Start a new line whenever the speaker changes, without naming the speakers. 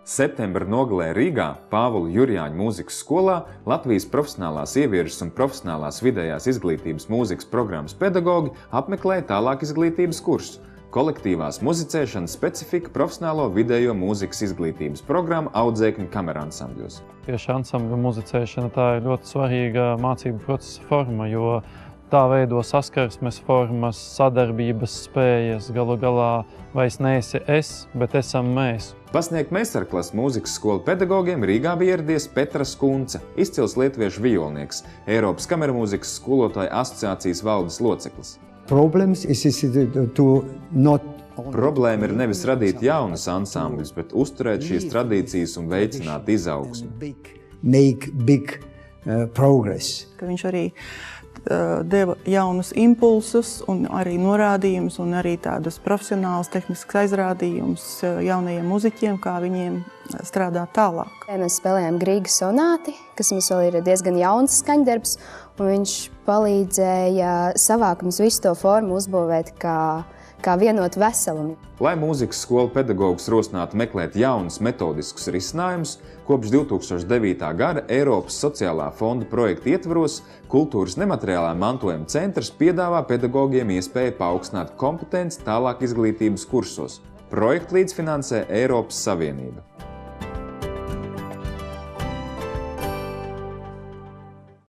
Septembra nogalē Rīgā Pāvila Jurjāņa mūzikas skolā Latvijas profesionālās ieviešas un profesionālās vidējās izglītības mūzikas programmas pedagogi apmeklēja tālāk izglītības kursu. Kolektīvās muzicēšanas specifika profesionālo vidējo mūzikas izglītības programma audzēkņu kameransambļos.
Tieši ansambļu muzicēšana tā ir ļoti svarīga mācību procesa forma, jo tā veido saskarsmes formas, sadarbības spējas, galu galā vairs neesi es, bet esam mēs.
Pasniegt meistarklases mūzikas skolu pedagogiem Rīgā bija ieradies Petras Kunce, izcils lietuviešu vijolnieks, Eiropas kameramūzikas skolotāju asociācijas valdes loceklis. Problēma ir nevis radīt jaunus ansambļus, bet uzturēt šīs tradīcijas un veicināt izaugsmi.
Ka viņš arī deva jaunus impulsus un arī norādījumus un arī tādus profesionālus tehniskus aizrādījumus jaunajiem muziķiem, kā viņiem strādāt tālāk.
Mēs spēlējām Grīga sonāti, kas mums vēl ir diezgan jauns skaņdarbs, un viņš palīdzēja savākt mums visu to formu uzbūvēt kā vienotu veselumu.
Lai mūzikas skolu pedagogus rosinātu meklēt jaunus metodiskus risinājumus, kopš 2009. gada Eiropas sociālā fonda projekta ietvaros Kultūras nemateriālā mantojuma centrs piedāvā pedagogiem iespēju paaugstināt kompetenci tālāk izglītības kursos. Projektu līdzfinansē Eiropas Savienība.